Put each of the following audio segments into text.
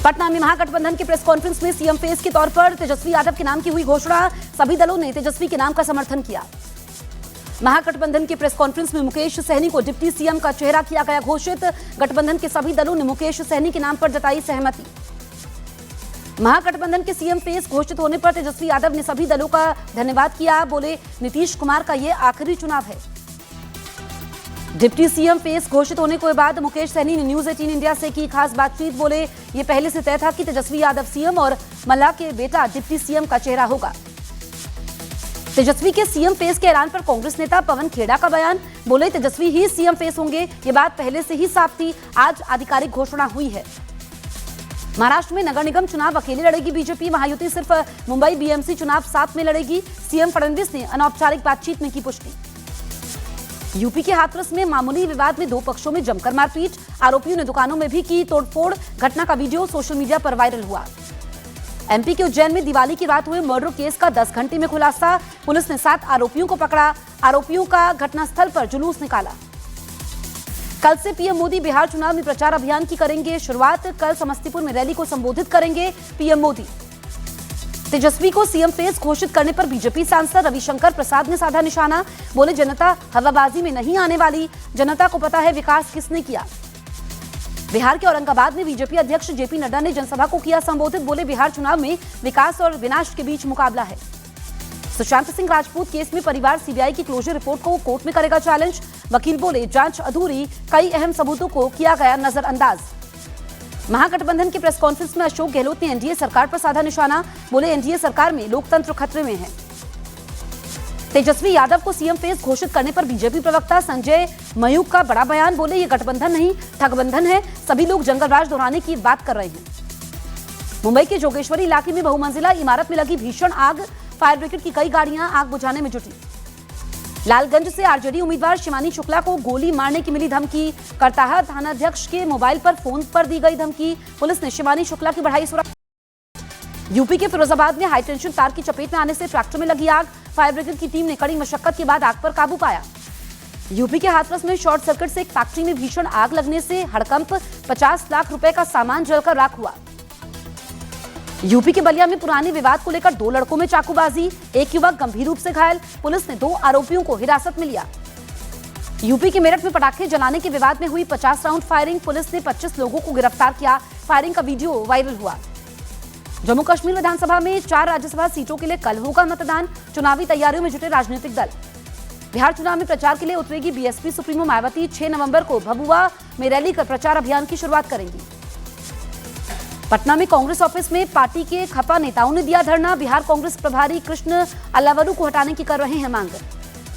पटना में महागठबंधन की press conference में सीएम फेस के तौर पर तेजस्वी यादव के नाम की हुई घोषणा। सभी दलों ने तेजस्वी के नाम का समर्थन किया। महागठबंधन की प्रेस कॉन्फ्रेंस में मुकेश सहनी को डिप्टी सीएम का चेहरा किया गया घोषित। गठबंधन के सभी दलों ने मुकेश सहनी के नाम पर जताई सहमति। महागठबंधन के सीएम फेस घोषित होने पर तेजस्वी यादव ने सभी दलों का धन्यवाद किया। बोले नीतीश कुमार का यह आखिरी चुनाव है। डिप्टी सीएम फेस घोषित होने के बाद मुकेश सहनी ने न्यूज 18 इंडिया से की खास बातचीत। बोले ये पहले से तय था कि तेजस्वी यादव सीएम और मल्ला के बेटा डिप्टी सीएम का चेहरा होगा। तेजस्वी के सीएम फेस के ऐलान पर कांग्रेस नेता पवन खेड़ा का बयान। बोले तेजस्वी ही सीएम फेस होंगे, ये बात पहले से ही साफ थी, आज आधिकारिक घोषणा हुई है। महाराष्ट्र में नगर निगम चुनाव अकेले लड़ेगी बीजेपी, महायुति सिर्फ मुंबई बीएमसी चुनाव साथ में लड़ेगी। सीएम फडणवीस ने अनौपचारिक बातचीत में की पुष्टि। यूपी के हाथरस में मामूली विवाद में दो पक्षों में जमकर मारपीट, आरोपियों ने दुकानों में भी की तोड़फोड़। घटना का वीडियो सोशल मीडिया पर वायरल हुआ। एमपी के उज्जैन में दिवाली की रात हुए मर्डर केस का 10 घंटे में खुलासा, पुलिस ने 7 आरोपियों को पकड़ा। आरोपियों का घटनास्थल पर जुलूस निकाला। कल से पीएम मोदी बिहार चुनाव में प्रचार अभियान की करेंगे शुरुआत। कल समस्तीपुर में रैली को संबोधित करेंगे पीएम मोदी। तेजस्वी को सीएम फेस घोषित करने पर बीजेपी सांसद रविशंकर प्रसाद ने साधा निशाना। बोले जनता हवाबाजी में नहीं आने वाली, जनता को पता है विकास किसने किया। बिहार के औरंगाबाद में बीजेपी अध्यक्ष जेपी नड्डा ने जनसभा को किया संबोधित। बोले बिहार चुनाव में विकास और विनाश के बीच मुकाबला है। सुशांत सिंह राजपूत केस में परिवार सीबीआई की क्लोजर रिपोर्ट को कोर्ट में करेगा चैलेंज। वकील बोले जांच अधूरी, कई अहम सबूतों को किया गया नजरअंदाज। महागठबंधन की प्रेस कॉन्फ्रेंस में अशोक गहलोत ने एनडीए सरकार पर साधा निशाना। बोले एनडीए सरकार में लोकतंत्र खतरे में है। तेजस्वी यादव को सीएम फेस घोषित करने पर बीजेपी प्रवक्ता संजय मयूख का बड़ा बयान। बोले ये गठबंधन नहीं ठगबंधन है, सभी लोग जंगल राज दोहराने की बात कर रहे हैं। मुंबई के जोगेश्वरी इलाके में बहुमंजिला इमारत में लगी भीषण आग, फायर ब्रिगेड की कई गाड़ियां आग बुझाने में जुटी। लालगंज से आरजेडी उम्मीदवार शिवानी शुक्ला को गोली मारने की मिली धमकी। करताहा थानाध्यक्ष के मोबाइल पर फोन पर दी गई धमकी, पुलिस ने शिवानी शुक्ला की बढ़ाई सुरक्षा। यूपी के फिरोजाबाद में हाईटेंशन तार की चपेट में आने से ट्रैक्टर में लगी आग, फायर ब्रिगेड की टीम ने कड़ी मशक्कत के बाद आग पर काबू पाया। यूपी के हाथरस में शॉर्ट सर्किट से एक फैक्ट्री में भीषण आग लगने से हड़कंप, 50 लाख रुपए का सामान जलकर राख हुआ। यूपी के बलिया में पुराने विवाद को लेकर 2 लड़कों में चाकूबाजी, एक युवक गंभीर रूप से घायल, पुलिस ने 2 आरोपियों को हिरासत में लिया। यूपी के मेरठ में पटाखे जलाने के विवाद में हुई 50 राउंड फायरिंग, पुलिस ने 25 लोगों को गिरफ्तार किया। फायरिंग का वीडियो वायरल हुआ। जम्मू कश्मीर विधानसभा में 4 राज्यसभा सीटों के लिए कल होगा मतदान, चुनावी तैयारियों में जुटे राजनीतिक दल। बिहार चुनाव में प्रचार के लिए उतरेगी बीएसपी सुप्रीमो मायावती। 6 नवंबर को भभुआ में रैली कर प्रचार अभियान की शुरुआत करेंगी। पटना में कांग्रेस ऑफिस में पार्टी के खपा नेताओं ने दिया धरना। बिहार कांग्रेस प्रभारी कृष्ण अल्लावरू को हटाने की कर रहे हैं मांग।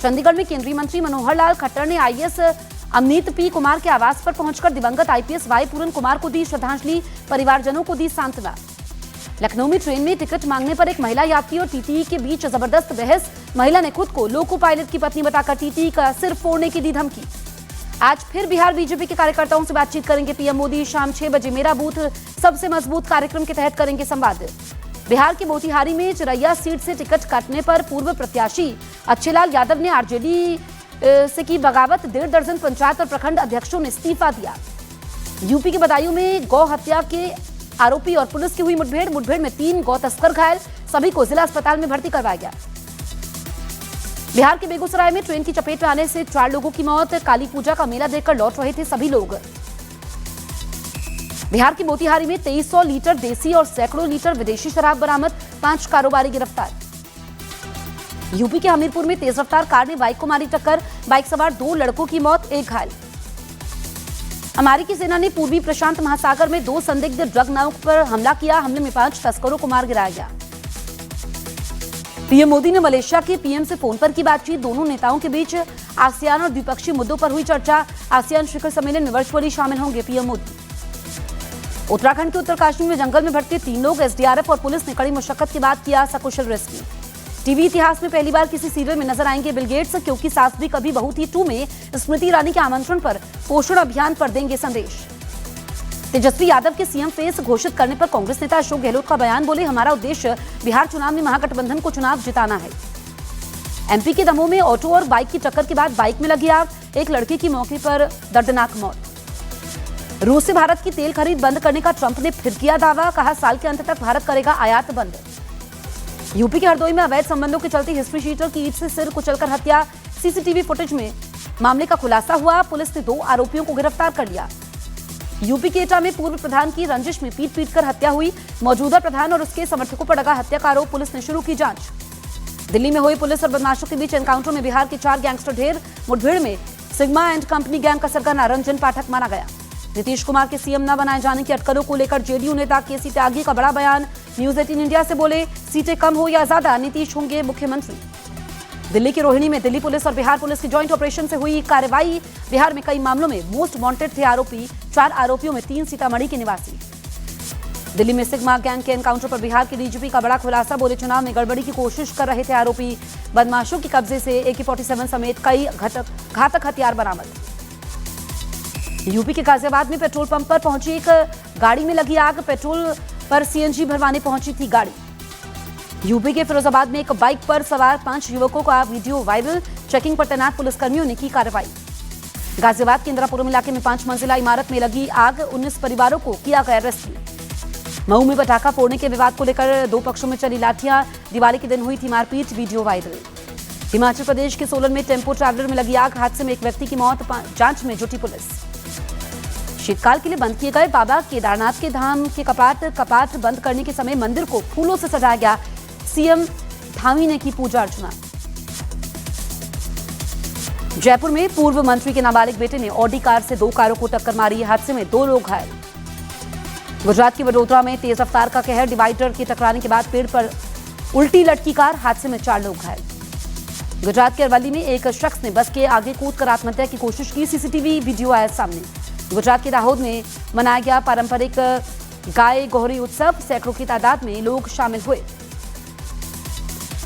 चंडीगढ़ में केंद्रीय मंत्री मनोहर लाल खट्टर ने आईएएस अमनीत पी कुमार के आवास पर पहुंचकर दिवंगत आईपीएस वाई पूरन कुमार को दी श्रद्धांजलि, परिवारजनों को दी सांत्वना। लखनऊ में ट्रेन में टिकट मांगने पर एक महिला यात्री और टीटी के बीच जबरदस्त बहस, महिला ने खुद को लोको पायलट की पत्नी बताकर टीटी का सिर फोड़ने की दी धमकी। आज फिर बिहार बीजेपी के कार्यकर्ताओं से बातचीत करेंगे पीएम मोदी। शाम 6 बजे मेरा बूथ सबसे मजबूत कार्यक्रम के तहत करेंगे संवाद। बिहार के मोतिहारी में चिरैया सीट से टिकट काटने पर पूर्व प्रत्याशी अच्छेलाल यादव ने आरजेडी से की बगावत, 1.5 दर्जन पंचायत और प्रखंड अध्यक्षों ने इस्तीफा दिया। यूपी के बदायूं में गौ हत्या के आरोपी और पुलिस की हुई मुठभेड़ में 3 गौ तस्कर घायल, सभी को जिला अस्पताल में भर्ती करवाया गया। बिहार के बेगूसराय में ट्रेन की चपेट में आने से 4 लोगों की मौत, काली पूजा का मेला देखकर लौट रहे थे सभी लोग। बिहार के मोतिहारी में 2300 लीटर देसी और सैकड़ों लीटर विदेशी शराब बरामद, 5 कारोबारी गिरफ्तार। यूपी के हमीरपुर में तेज रफ्तार कार ने बाइक को मारी टक्कर, बाइक सवार 2 लड़कों की मौत, 1 घायल। अमेरिकी सेना ने पूर्वी प्रशांत महासागर में 2 संदिग्ध ड्रग नावों पर हमला किया, हमले में 5 तस्करों को मार गिराया गया। पीएम मोदी ने मलेशिया के पीएम से फोन पर की बातचीत, दोनों नेताओं के बीच आसियान और द्विपक्षीय मुद्दों पर हुई चर्चा। आसियान शिखर सम्मेलन में वर्चुअली शामिल होंगे पीएम मोदी। उत्तराखंड के उत्तरकाशी में जंगल में भटके 3 लोग, एसडीआरएफ और पुलिस ने कड़ी मशक्कत के बाद किया सकुशल रेस्क्यू। टीवी इतिहास में पहली बार किसी सीरियल में नजर आएंगे बिल गेट्स, क्योंकि सास भी कभी बहू थी 2 में स्मृति ईरानी के आमंत्रण पर पोषण अभियान पर देंगे संदेश। तेजस्वी यादव के सीएम फेस घोषित करने पर कांग्रेस नेता अशोक गहलोत का बयान। बोले हमारा उद्देश्य बिहार चुनाव में महागठबंधन को चुनाव जिताना है। एमपी के दमोह में ऑटो और बाइक की टक्कर के बाद बाइक में लगी आग, एक लड़के की मौके पर दर्दनाक मौत। रूस से भारत की तेल खरीद बंद करने का ट्रंप ने फिर किया दावा, कहा साल के अंत तक भारत करेगा आयात बंद। यूपी के हरदोई में अवैध संबंधों के चलते हिस्ट्री शीटर की ईंट से सिर कुचलकर हत्या, सीसीटीवी फुटेज में मामले का खुलासा हुआ। पुलिस ने 2 आरोपियों को गिरफ्तार कर लिया। यूपी के एटा में पूर्व प्रधान की रंजिश में पीट कर हत्या हुई, मौजूदा प्रधान और उसके समर्थकों पर लगा हत्या का आरोप, पुलिस ने शुरू की जांच। दिल्ली में हुई पुलिस और बदमाशों के बीच एनकाउंटर में बिहार के 4 गैंगस्टर ढेर, मुठभेड़ में सिग्मा एंड कंपनी गैंग का सरगना रंजन पाठक मारा गया। नीतीश कुमार के सीएम न बनाए जाने की अटकलों को लेकर जेडीयू नेता केसी त्यागी का बड़ा बयान, न्यूज 18 इंडिया से बोले सीटें कम हो या ज्यादा नीतीश होंगे मुख्यमंत्री। दिल्ली के रोहिणी में दिल्ली पुलिस और बिहार पुलिस की जॉइंट ऑपरेशन से हुई कार्रवाई, बिहार में कई मामलों में मोस्ट वांटेड थे आरोपी, 4 आरोपियों में 3 सीतामढ़ी के निवासी। दिल्ली में सिग्मा गैंग के एनकाउंटर पर बिहार के डीजीपी का बड़ा खुलासा, बोले चुनाव में गड़बड़ी की कोशिश कर रहे थे आरोपी, बदमाशों के कब्जे से AK-47 समेत कई घातक हथियार बरामद। यूपी के गाजियाबाद में पेट्रोल पंप पर पहुंची एक गाड़ी में लगी आग, पेट्रोल पर सीएनजी भरवाने पहुंची थी गाड़ी। यूपी के फिरोजाबाद में एक बाइक पर सवार 5 युवकों का वीडियो वायरल, चेकिंग पर तैनात पुलिसकर्मियों ने की कार्रवाई। गाजियाबाद के इंदिरापुरम इलाके में 5 मंजिला इमारत में लगी आग, 19 परिवारों को किया गया रेस्क्यू। मऊ में पटाखा फोड़ने के विवाद को लेकर 2 पक्षों में चली लाठियां, दिवाली के दिन हुई थी मारपीट, वीडियो वायरल। हिमाचल प्रदेश के सोलन में टेम्पो ट्रैवलर में लगी आग, हादसे में एक व्यक्ति की मौत, जांच में जुटी पुलिस। शीतकाल के लिए बंद किए गए बाबा केदारनाथ के धाम के कपाट बंद करने के समय मंदिर को फूलों से सजाया गया, सीएम धामी ने की पूजा अर्चना। जयपुर में पूर्व मंत्री के नाबालिग बेटे ने ऑडी कार से 2 कारों को टक्कर मारी, हादसे में 2 लोग घायल। गुजरात के वडोदरा में तेज रफ्तार का कहर, डिवाइडर के टकराने के बाद पेड़ पर उल्टी लटकी कार, हादसे में 4 लोग घायल। गुजरात के अरवली में एक शख्स ने बस के आगे कूदकर आत्महत्या की कोशिश की, सीसीटीवी वीडियो आया सामने। गुजरात के दाहोद में मनाया गया पारंपरिक गाय गोहरी उत्सव, सैकड़ों की तादाद में लोग शामिल हुए।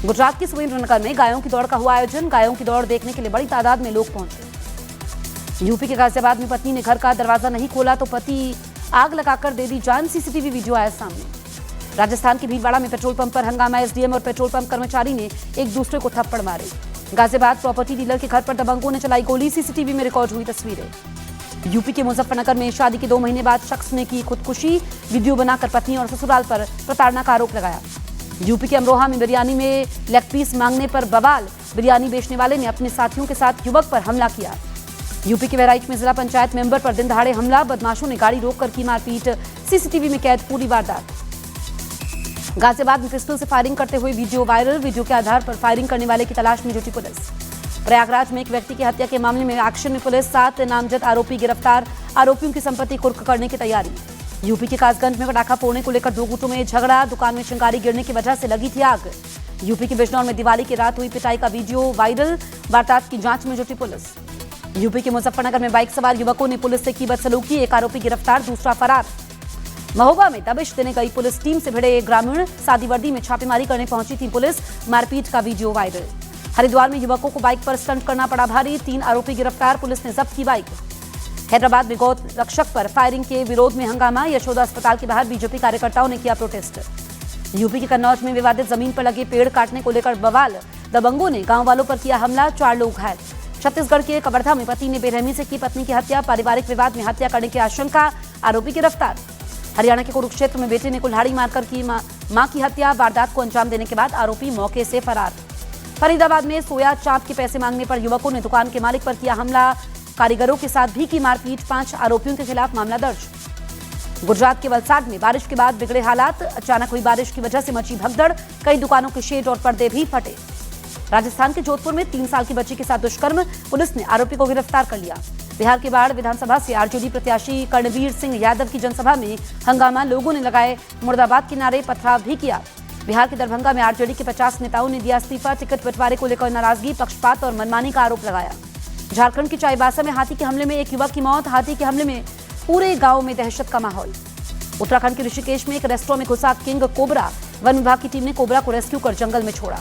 गुजरात के सुरेंद्रनगर में गायों की दौड़ का हुआ आयोजन, गायों की दौड़ देखने के लिए बड़ी तादाद में लोग पहुंचे। यूपी के गाजियाबाद में पत्नी ने घर का दरवाजा नहीं खोला तो पति आग लगाकर दे दी जान, सीसीटीवी वीडियो आया सामने। राजस्थान के भीलवाड़ा में पेट्रोल पंप पर हंगामा, एसडीएम और पेट्रोल पंप कर्मचारी ने एक दूसरे को थप्पड़ मारे। गाजियाबाद प्रॉपर्टी डीलर के घर पर दबंगों ने चलाई गोली, सीसीटीवी में रिकॉर्ड हुई तस्वीरें। यूपी के मुजफ्फरनगर में शादी के 2 महीने बाद शख्स ने की खुदकुशी, वीडियो बनाकर पत्नी और ससुराल पर प्रताड़ना का आरोप लगाया। यूपी के अमरोहा में बिरयानी में लेग पीस मांगने पर बवाल, बिरयानी बेचने वाले ने अपने साथियों के साथ युवक पर हमला किया। यूपी के बहराइच में जिला पंचायत मेंबर पर दिन दहाड़े हमला, बदमाशों ने गाड़ी रोककर की मारपीट, सीसीटीवी में कैद पूरी वारदात। गाजियाबाद में पिस्टल से फायरिंग करते हुए वीडियो वायरल, वीडियो के आधार पर फायरिंग करने वाले की तलाश में जुटी पुलिस। प्रयागराज में एक व्यक्ति की हत्या के मामले में एक्शन में पुलिस, 7 नामजद आरोपी गिरफ्तार, आरोपियों की संपत्ति कुर्क करने की तैयारी। यूपी के कासगंज में पटाखा फोड़ने को लेकर 2 गुटों में झगड़ा, दुकान में चिंगारी गिरने की वजह से लगी थी आग। यूपी के बिजनौर में दिवाली की रात हुई पिटाई का वीडियो वायरल, वारदात की जांच में जुटी पुलिस। यूपी के मुजफ्फरनगर में बाइक सवार युवकों ने पुलिस से की बदसलूकी, एक आरोपी गिरफ्तार, दूसरा फरार। महोबा में दबिश देने गई पुलिस टीम से भिड़े ग्रामीण, सादी वर्दी में छापेमारी करने पहुंची थी पुलिस, मारपीट का वीडियो वायरल। हरिद्वार में युवकों को बाइक पर स्टंट करना पड़ा भारी, 3 आरोपी गिरफ्तार, पुलिस ने जब्त की बाइक। हैदराबाद में गौ रक्षक पर फायरिंग के विरोध में हंगामा, यशोदा अस्पताल के बाहर बीजेपी कार्यकर्ताओं ने किया प्रोटेस्ट। यूपी के कन्नौज में विवादित जमीन पर लगे पेड़ काटने को लेकर बवाल, दबंगों ने गांव वालों पर किया हमला, 4 लोग घायल। छत्तीसगढ़ के कवर्धा में पति ने बेरहमी से की पत्नी की हत्या, पारिवारिक विवाद में हत्या करने की आशंका, आरोपी गिरफ्तार। हरियाणा के कुरुक्षेत्र में बेटे ने कुल्हाड़ी मारकर की मां की हत्या, वारदात को अंजाम देने के बाद आरोपी मौके से फरार। फरीदाबाद में सोया चाप के पैसे मांगने पर युवकों ने दुकान के मालिक पर किया हमला, कारीगरों के साथ भी की मारपीट, 5 आरोपियों के खिलाफ मामला दर्ज। गुजरात के वलसाड में बारिश के बाद बिगड़े हालात, अचानक हुई बारिश की वजह से मची भगदड़, कई दुकानों के शेड और पर्दे भी फटे। राजस्थान के जोधपुर में 3 साल की बच्ची के साथ दुष्कर्म, पुलिस ने आरोपी को गिरफ्तार कर लिया। बिहार के बाढ़ विधानसभा से आरजेडी प्रत्याशी कर्णवीर सिंह यादव की जनसभा में हंगामा, लोगों ने लगाए मुर्दाबाद के नारे, पथराव भी किया। बिहार के दरभंगा में आरजेडी के 50 नेताओं ने दिया इस्तीफा, टिकट बंटवारे को लेकर नाराजगी, पक्षपात और मनमानी का आरोप लगाया। झारखंड के चाईबासा में हाथी के हमले में एक युवक की मौत, हाथी के हमले में पूरे गांव में दहशत का माहौल। उत्तराखंड के ऋषिकेश में एक रेस्टोरेंट में घुसा किंग कोबरा, वन विभाग की टीम ने कोबरा को रेस्क्यू कर जंगल में छोड़ा।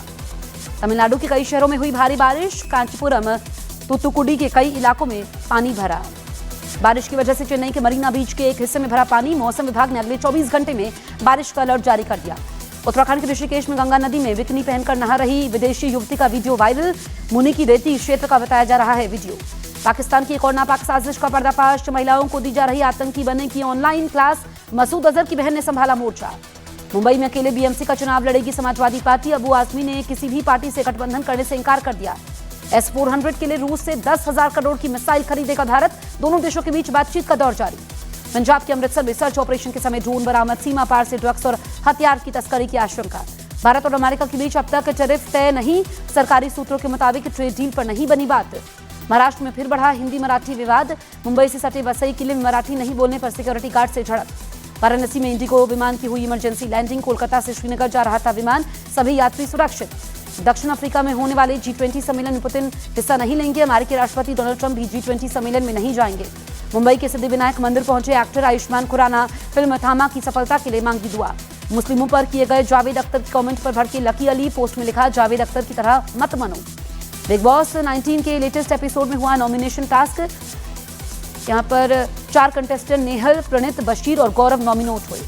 तमिलनाडु के कई शहरों में हुई भारी बारिश, कांचीपुरम, तूतुकुडी के कई इलाकों में पानी भरा। बारिश की वजह से चेन्नई के मरीना बीच के एक हिस्से में भरा पानी, मौसम विभाग ने अगले 24 घंटे में बारिश का अलर्ट जारी कर दिया। उत्तराखंड के ऋषिकेश में गंगा नदी में बिकनी पहनकर नहा रही विदेशी युवती का वीडियो वायरल, मुनि की रेती क्षेत्र का बताया जा रहा है वीडियो। पाकिस्तान की एक और नापाक साजिश का पर्दाफाश, महिलाओं को दी जा रही आतंकी बनने की ऑनलाइन क्लास, मसूद अजहर की बहन ने संभाला मोर्चा। मुंबई में अकेले बीएमसी का चुनाव लड़ेगी समाजवादी पार्टी, अबू आजमी ने किसी भी पार्टी से गठबंधन करने से इंकार कर दिया। S-400 के लिए रूस से 10,000 करोड़ की मिसाइल खरीदेगा भारत, दोनों देशों के बीच बातचीत का दौर जारी। पंजाब के अमृतसर में सर्च ऑपरेशन के समय ड्रोन बरामद, सीमा पार से ड्रग्स और हथियार की तस्करी की आशंका। भारत और अमेरिका के बीच अब तक टैरिफ तय नहीं, सरकारी सूत्रों के मुताबिक ट्रेड डील पर नहीं बनी बात। महाराष्ट्र में फिर बढ़ा हिंदी मराठी विवाद, मुंबई से सटे वसई किले में मराठी नहीं बोलने पर सिक्योरिटी गार्ड से झड़प। वाराणसी में इंडिगो विमान की हुई इमरजेंसी लैंडिंग, कोलकाता से श्रीनगर जा रहा था विमान, सभी यात्री सुरक्षित। दक्षिण अफ्रीका में होने वाले G20 सम्मेलन में पुतिन हिस्सा नहीं लेंगे, अमेरिकी राष्ट्रपति डोनाल्ड ट्रंप भी G20 सम्मेलन में नहीं जाएंगे। मुंबई के सिद्धिविनायक मंदिर पहुंचे एक्टर आयुष्मान खुराना, फिल्म थामा की सफलता के लिए मांगी दुआ। मुस्लिमों पर किए गए जावेद अख्तर के कमेंट पर भड़के लकी अली, पोस्ट में लिखा जावेद अख्तर की तरह मत बनो। बिग बॉस 19 के लेटेस्ट एपिसोड में हुआ नॉमिनेशन टास्क, यहां पर 4 कंटेस्टेंट नेहल, प्रणीत, बशीर और गौरव नॉमिनेट हुए।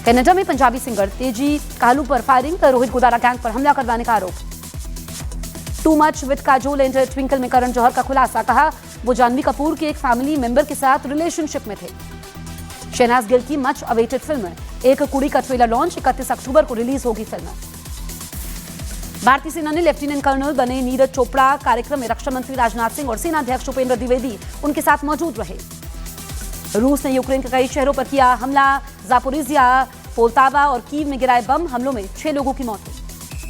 कनाडा में पंजाबी सिंगर तेजी कालू पर फायरिंग, रोहित गोदारा गैंग पर हमला करवाने का आरोप। Too much with Kajol and twinkle में करण जौहर का खुलासा, कहा वो जानवी कपूर के एक फैमिली मेंबर के साथ रिलेशनशिप में थे। शहनाज गिल की मच अवेटेड फिल्म एक कुड़ी का ट्रेलर लॉन्च, 31 अक्टूबर को रिलीज होगी फिल्म। भारतीय सेना ने लेफ्टिनेंट कर्नल बने नीरज चोपड़ा, कार्यक्रम में रक्षा मंत्री राजनाथ सिंह और सेना अध्यक्ष उपेंद्र द्विवेदी उनके साथ मौजूद रहे। रूस ने यूक्रेन के कई शहरों पर किया हमला, जापोरिजिया, पोल्तावा और कीव में गिराए बम, हमलों में 6 लोगों की मौत हुई।